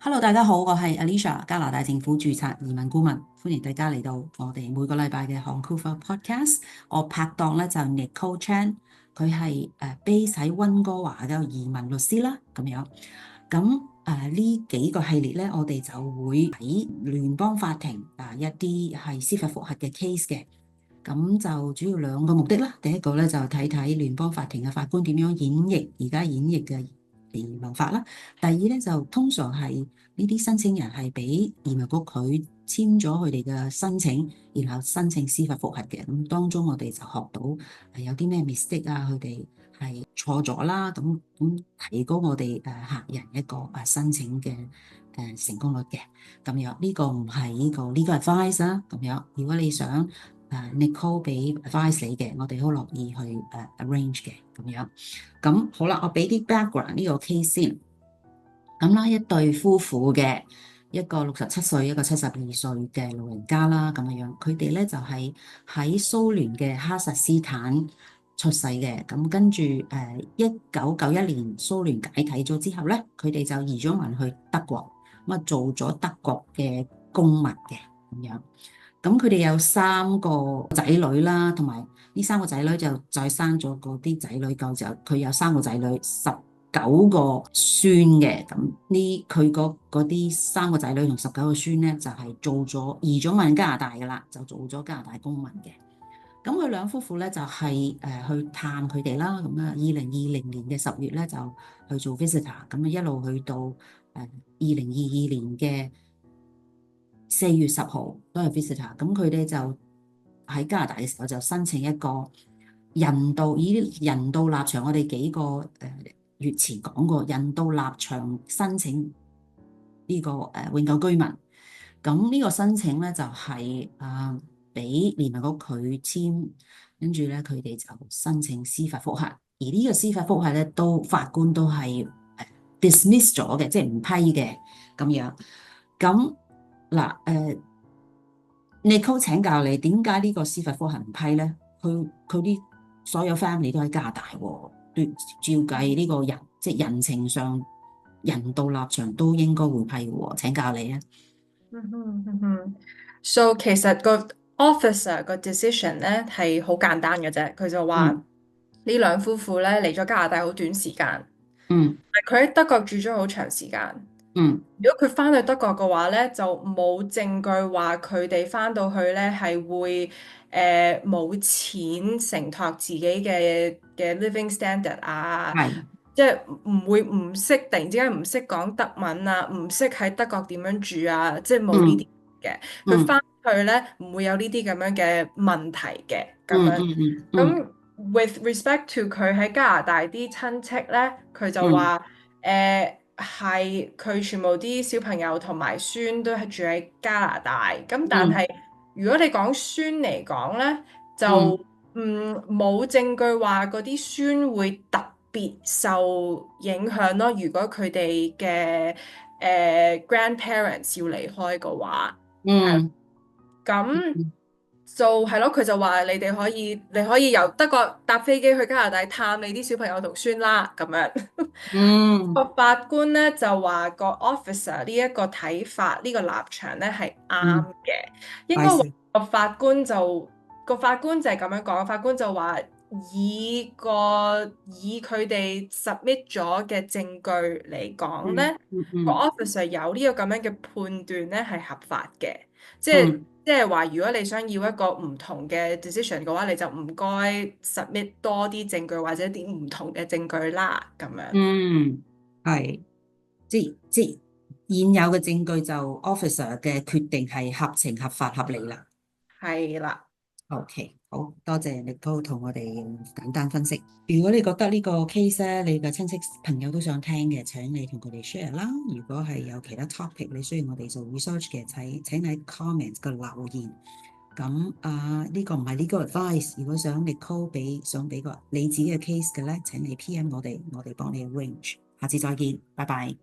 Hello，大家好，我係 Alicia，加拿大政府註冊移民顧問，歡迎大家嚟到我哋每個禮拜嘅 Vancouver Podcast。我拍檔咧就 Nicole Chan，佢係base 喺溫哥華嘅移民律師啦，咁樣。咁呢幾個系列咧，我哋就會喺聯邦法庭一啲係司法覆核嘅 case 嘅。咁就主要兩個目的啦。第一個咧就睇睇聯邦法庭嘅法官點樣演繹而家演繹嘅移民法啦。第二咧就通常係呢啲申請人係俾移民局佢簽咗佢哋嘅申請，然後申請司法覆核嘅。咁當中我哋就學到有啲咩 mistake 啊，佢哋係錯咗啦。咁提高我哋客人一個申請嘅成功率嘅。咁樣呢個唔係呢個 legal advice 啦。咁樣如果你想Nicole 俾 advice 你嘅，我哋好樂意去arrange 嘅咁樣。咁好啦，我俾啲 background 呢個 case 先。咁啦，一對夫婦嘅，一個67歲，一個72歲嘅老人家啦，咁樣。佢哋咧就係喺蘇聯嘅哈薩斯坦出世嘅。咁跟住1991年蘇聯解體咗之後咧，佢哋就移咗民去德國，咁啊做咗德國嘅公民嘅咁樣。咁佢哋有3個仔女啦，同埋呢3個仔女就再生咗嗰啲仔女夠就佢有3個仔女19個孫嘅。咁呢佢嗰啲3個仔女同19個孫咧就係移咗民加拿大噶啦，就做咗加拿大公民嘅。咁佢兩夫婦咧就係去探佢哋啦。咁啊2020年嘅10月咧就去做 visitor，咁啊一路去到2022年嘅4月10號都係 visitor。咁佢哋就喺加拿大嘅時候就申請一個以人道立場，我哋幾個月前講過人道立場申請呢個永久居民。咁呢個申請咧就係俾移民局佢簽，跟住咧佢哋就申請司法覆核，而呢個司法覆核咧法官都係dismiss 咗嘅，即係唔批嘅咁樣。咁嗱Nicole 請教你點解呢個司法覆核唔批咧？佢啲所有 family 都喺加拿大喎，照計呢個即係人情上人道立場都應該會批嘅喎。請教你啊。So 其實個 officer 個 decision 咧係好簡單嘅啫，佢就話嗯呢兩夫婦咧嚟咗加拿大好短時間，嗯佢喺德國住咗好長時間。嗯如果佢翻去德國嘅話咧，就冇證據話佢哋翻到去咧係會冇錢承托自己嘅 living standard 啊，係即係唔會突然之間唔識講德文啊，唔識喺德國點樣住啊，即係冇呢啲嗯嘅。佢嗯翻去咧唔會有呢啲咁樣嘅問題嘅咁樣。嗯嗯嗯嗯咁 with respect to 佢喺加拿大啲親戚咧，佢就嗯話係佢全部啲小朋友同埋孫都係住喺加拿大。咁但嗯係如果你講孫嚟講咧，就嗯冇證據話嗰啲孫會特別受影響咯。如果佢哋嘅grandparents 要離開嘅話，係嗯咁就係咯。佢就話你可以由德國搭飛機去加拿大探你啲小朋友同孫啦，咁樣。嗯個法官咧就話個 officer 呢一個睇法，呢個立場咧係啱嗯，嘅。應該話係是個法官就係咁樣講，法官就話以佢哋 submit 咗嘅證據嚟講嗯咧，個 嗯嗯 officer 有呢個咁樣嘅判斷咧係合法嘅。即係嗯即係話，如果你想要一個唔同嘅 decision 嘅話，你就唔該 submit 多啲證據或者啲唔同嘅證據啦，咁樣。嗯，係即現有嘅證據就 officer 嘅決定係合情合法合理啦。係啦。OK，好多謝你都同我哋簡單分析。如果你覺得呢個 case 咧，你嘅親戚朋友都想聽嘅，請你同佢哋 share 啦。如果係有其他 topic 你需要我哋做 research 嘅，請喺 comment 嘅留言。咁呢個唔係呢個 advice。如果想 Nicole 想俾個你自己嘅 case 嘅咧，請你 PM 我哋幫你 arrange。下次再見，拜拜。